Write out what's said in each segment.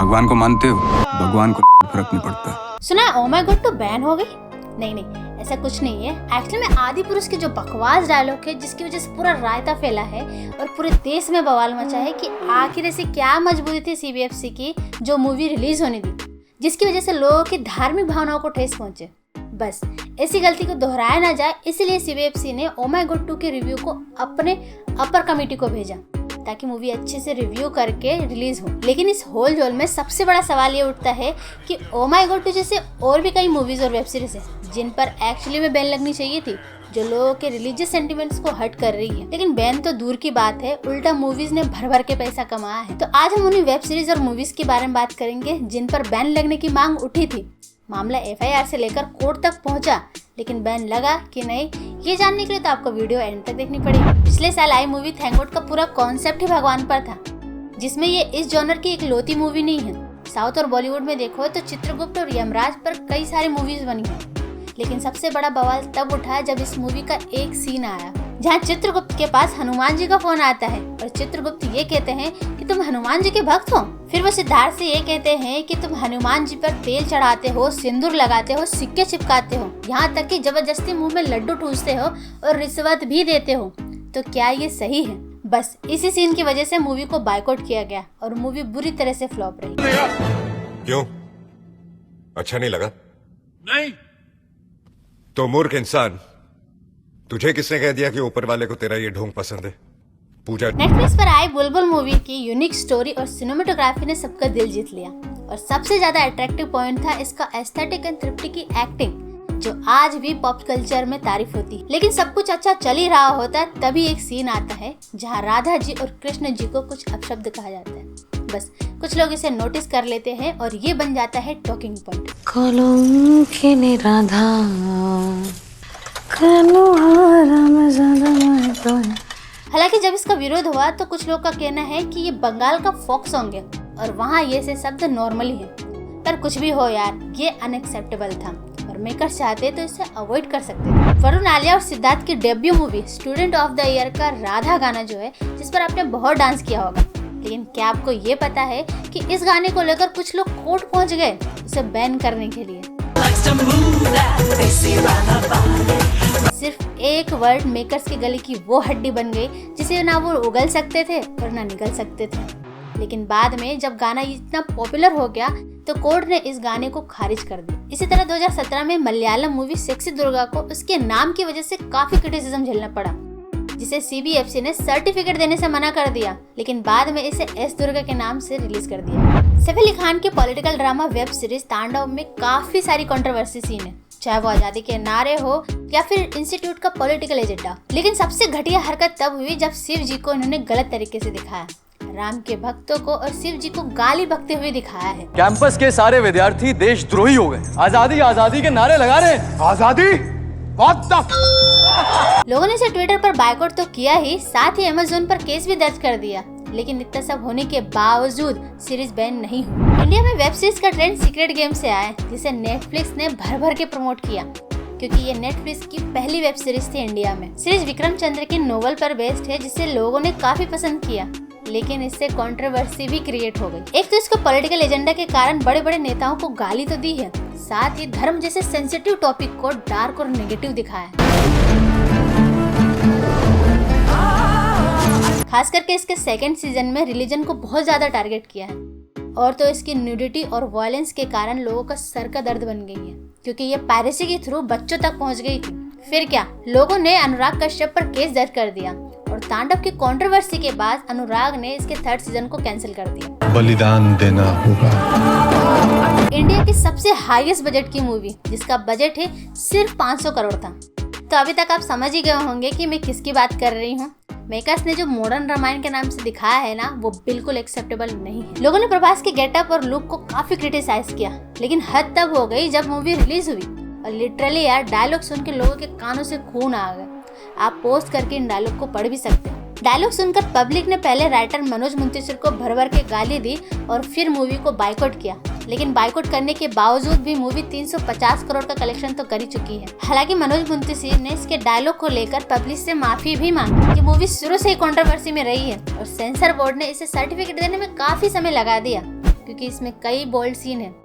भगवान को मानते हो? भगवान को फर्क नहीं पड़ता। सुना है ओ माय गॉड तो बैन हो गई? नहीं, ऐसा कुछ नहीं है। एक्चुअली में आदि पुरुष के जो बकवास डायलॉग है जिसकी वजह से पूरा रायता फैला है और पूरे देश में बवाल मचा है कि आखिर ऐसी क्या मजबूरी थी सीबीएफसी की जो मूवी रिलीज होने दी, जिसकी वजह से लोगों की धार्मिक भावनाओं को ठेस पहुंचे। बस ऐसी गलती को दोहराया ना जाए, इसलिए सीबीएफसी ने ओ माय गॉड 2 के रिव्यू को अपने अपर कमेटी को भेजा ताकि मूवी अच्छे से रिव्यू करके रिलीज हो। लेकिन इस होल झोल में सबसे बड़ा सवाल ये उठता है कि ओ माय गॉड 2 जैसे और भी कई मूवीज और वेब सीरीज है जिन पर एक्चुअली में बैन लगनी चाहिए थी, जो लोगों के रिलीजियस सेंटिमेंट्स को हर्ट कर रही है। लेकिन बैन तो दूर की बात है, उल्टा मूवीज ने भर भर के पैसा कमाया है। तो आज हम उन्हीं वेब सीरीज और मूवीज के बारे में बात करेंगे जिन पर बैन लगने की मांग उठी थी। मामला एफआईआर से लेकर कोर्ट तक पहुंचा, लेकिन बैन लगा कि नहीं, ये जानने के लिए तो आपको वीडियो एंड तक देखनी पड़ेगी। पिछले साल आई मूवी थैंक गॉड का पूरा कॉन्सेप्ट ही भगवान पर था, जिसमें ये इस जॉनर की एक लौती मूवी नहीं है। साउथ और बॉलीवुड में देखो तो चित्रगुप्त और यमराज पर कई सारी मूवीज बनी है, लेकिन सबसे बड़ा बवाल तब उठा जब इस मूवी का एक सीन आया जहाँ चित्रगुप्त के पास हनुमान जी का फोन आता है और चित्रगुप्त ये कहते हैं कि तुम हनुमान जी के भक्त हो। फिर वो सिद्धार्थ से ये कहते हैं कि तुम हनुमान जी पर तेल चढ़ाते हो, सिंदूर लगाते हो, सिक्के चिपकाते हो, यहाँ तक कि जबरदस्ती मुंह में लड्डू ठूसते हो और रिश्वत भी देते हो। तो क्या ये सही है? बस इसी सीन की वजह से मूवी को बायकॉट किया गया और मूवी बुरी तरह से फ्लॉप रही। क्यों? अच्छा नहीं लगा? नहीं। तो मूर्ख इंसान, तुझे किसने कह दिया कि ऊपर वाले को तेरा ये ढोंग पसंद है? पूजा। नेटफ्लिक्स पर आई बुलबुल मूवी की यूनिक स्टोरी और सिनेमेटोग्राफी ने सबका दिल जीत लिया और सबसे ज्यादा अट्रैक्टिव पॉइंट था इसका एस्थेटिक एंड तृप्ति की एक्टिंग, जो आज भी पॉप कल्चर में तारीफ होती। लेकिन सब कुछ अच्छा चल ही रहा होता तभी एक सीन आता है जहाँ राधा जी और कृष्ण जी को कुछ अपशब्द कहा जाता है। बस कुछ लोग इसे नोटिस कर लेते हैं और ये बन जाता है टॉकिंग पॉइंट। हालांकि जब इसका विरोध हुआ तो कुछ लोग का कहना है कि ये बंगाल का फोक सॉन्ग है और वहाँ ये से शब्द नॉर्मल ही है। पर कुछ भी हो यार, ये अनएक्सेप्टेबल था और मेकर्स चाहते तो इसे अवॉइड कर सकते थे। वरुण आलिया और सिद्धार्थ की debut movie student of the year का राधा गाना जो है, जिस पर आपने बहुत डांस किया होगा, लेकिन क्या आपको ये पता है कि इस गाने को लेकर कुछ लोग कोर्ट पहुंच गए उसे बैन करने के लिए। सिर्फ एक वर्ड मेकर्स की गले की वो हड्डी बन गई जिसे ना वो उगल सकते थे और ना निगल सकते थे। लेकिन बाद में जब गाना इतना पॉपुलर हो गया तो कोर्ट ने इस गाने को खारिज कर दिया। इसी तरह 2017 में मलयालम मूवी सेक्सी दुर्गा को उसके नाम की वजह से काफी क्रिटिसिज्म झेलना पड़ा, जिसे सीबीएफसी ने सर्टिफिकेट देने से मना कर दिया, लेकिन बाद में इसे एस दुर्गा के नाम से रिलीज कर दिया। सैफ अली खान के पॉलिटिकल ड्रामा वेब सीरीज तांडव में काफी सारी कंट्रोवर्सी सीन है, चाहे वो आजादी के नारे हो या फिर इंस्टीट्यूट का पॉलिटिकल एजेंडा। लेकिन सबसे घटिया हरकत तब हुई जब शिव जी को इन्होंने गलत तरीके से दिखाया, राम के भक्तों को और शिव जी को गाली बकते हुए दिखाया है। कैंपस के सारे विद्यार्थी देशद्रोही हो गए, आजादी आजादी के नारे लगा रहे हैं। आजादी? What the? लोगों ने इसे ट्विटर पर बायकॉट तो किया ही, साथ ही अमेज़न पर केस भी दर्ज कर दिया। लेकिन इतना सब होने के बावजूद सीरीज बैन नहीं हुई। इंडिया में वेब सीरीज का ट्रेंड सीक्रेट गेम से आया, जिसे नेटफ्लिक्स ने भर भर के प्रमोट किया, क्योंकि ये नेटफ्लिक्स की पहली वेब सीरीज थी इंडिया में। सीरीज विक्रम चंद्र की नोवेल पर बेस्ड है, जिसे लोगों ने काफी पसंद किया, लेकिन इससे कंट्रोवर्सी भी क्रिएट हो गई। एक तो इसको पॉलिटिकल एजेंडा के कारण बड़े बड़े नेताओं को गाली तो दी है, साथ ही धर्म जैसे सेंसिटिव टॉपिक को डार्क और नेगेटिव दिखाया है। खास करके इसके सेकंड सीजन में रिलीजन को बहुत ज्यादा टारगेट किया है, और तो इसकी न्यूडिटी और वायलेंस के कारण लोगों का सर का दर्द बन गई है, क्योंकि ये पायरेसी के थ्रू बच्चों तक पहुंच गई थी। फिर क्या, लोगों ने अनुराग कश्यप पर केस दर्ज कर दिया और तांडव की कंट्रोवर्सी के बाद अनुराग ने इसके 3rd सीजन को कैंसिल कर दिया। बलिदान देना होगा। इंडिया की सबसे हाईएस्ट बजट की मूवी, जिसका बजट है सिर्फ 500 करोड़ था। तो अभी तक आप समझ ही गए होंगे कि मैं किसकी बात कर रही हूँ। मेकर्स ने जो मॉडर्न रामायण के नाम से दिखाया है ना, वो बिल्कुल एक्सेप्टेबल नहीं है। लोगों ने प्रभास के गेटअप और लुक को काफी क्रिटिसाइज किया, लेकिन हद तब हो गई जब मूवी रिलीज हुई और लिटरली यार डायलॉग सुन के लोगों के कानों से खून आ गए। आप पोस्ट करके इन डायलॉग को पढ़ भी सकते हैं। डायलॉग सुनकर पब्लिक ने पहले राइटर मनोज मुंतशिर को भर भर के गाली दी और फिर मूवी को बायकॉट किया, लेकिन बायकॉट करने के बावजूद भी मूवी 350 करोड़ का कलेक्शन तो कर ही चुकी है। हालांकि मनोज मुंतशिर ने इसके डायलॉग को लेकर पब्लिक से माफी भी मांगी। ये मूवी शुरू से ही कंट्रोवर्सी में रही है और सेंसर बोर्ड ने इसे सर्टिफिकेट देने में काफी समय लगा दिया। क्योंकि इसमें कई बोल्ड सीन हैं।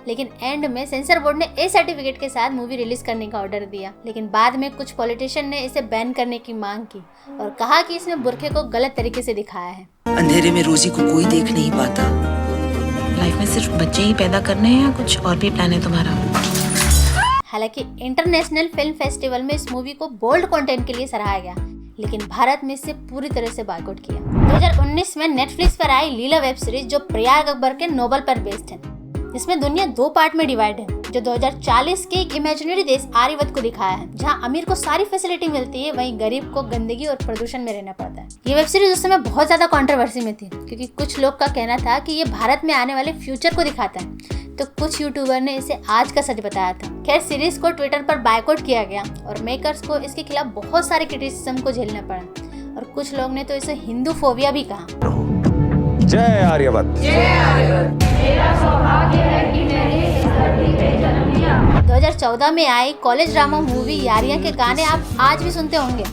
लेकिन एंड में सेंसर बोर्ड ने ए सर्टिफिकेट के साथ मूवी रिलीज करने का ऑर्डर दिया। लेकिन बाद में कुछ पॉलिटिशियन ने इसे बैन करने की मांग की और कहा कि इसने बुरखे को गलत तरीके से दिखाया है। अंधेरे में रोजी को कोई देख नहीं पाता। लाइफ में सिर्फ बच्चे ही पैदा करने हैं या कुछ और भी प्लान है तुम्हारा? हालांकि इंटरनेशनल फिल्म फेस्टिवल में इस मूवी को बोल्ड कंटेंट के लिए सराहा गया, लेकिन भारत में इसे पूरी तरह से बॉयकॉट किया। 2019 में नेटफ्लिक्स पर आई लीला वेब सीरीज जो प्रयाग अकबर के नोवेल पर बेस्ड है। इसमें दुनिया 2 पार्ट में डिवाइड है, जो 2040 के एक इमेजिनरी देश आर्यवत को दिखाया है, जहां अमीर को सारी फैसिलिटी मिलती है, वहीं गरीब को गंदगी और प्रदूषण में रहना पड़ता है। ये वेब सीरीज उस समय बहुत ज्यादा कंट्रोवर्सी में थी, क्योंकि कुछ लोग का कहना था कि ये भारत में आने वाले फ्यूचर को दिखाता है, तो कुछ यूट्यूबर ने इसे आज का सच बताया था। खैर, सीरीज को ट्विटर पर बायकॉट किया गया और मेकर्स को इसके खिलाफ बहुत सारे क्रिटिसिज्म को झेलना पड़ा, और कुछ लोग ने तो इसे हिंदू फोबिया भी कहा। जय आर्यवत। 2014 में आई कॉलेज ड्रामा मूवी यारियां के गाने आप आज भी सुनते होंगे,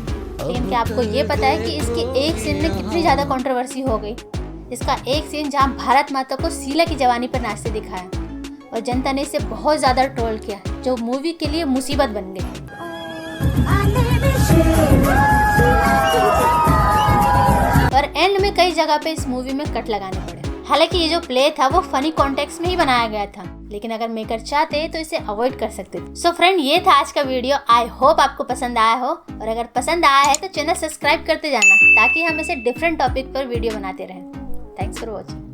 लेकिन क्या आपको ये पता है कि इसकी एक सीन में कितनी ज्यादा कंट्रोवर्सी हो गई? इसका एक सीन जहां भारत माता को शीला की जवानी पर नाचते दिखाया और जनता ने इसे बहुत ज्यादा ट्रोल किया, जो मूवी के लिए मुसीबत बन गई। और एंड में कई जगह पे इस मूवी में कट लगाने पड़े। हालांकि ये जो प्ले था वो फनी कॉन्टेक्स्ट में ही बनाया गया था, लेकिन अगर मेकर चाहते तो इसे अवॉइड कर सकते थे। सो फ्रेंड, ये था आज का वीडियो। आई होप आपको पसंद आया हो, और अगर पसंद आया है तो चैनल सब्सक्राइब करते जाना, ताकि हम ऐसे डिफरेंट टॉपिक पर वीडियो बनाते रहें। Thanks for watching.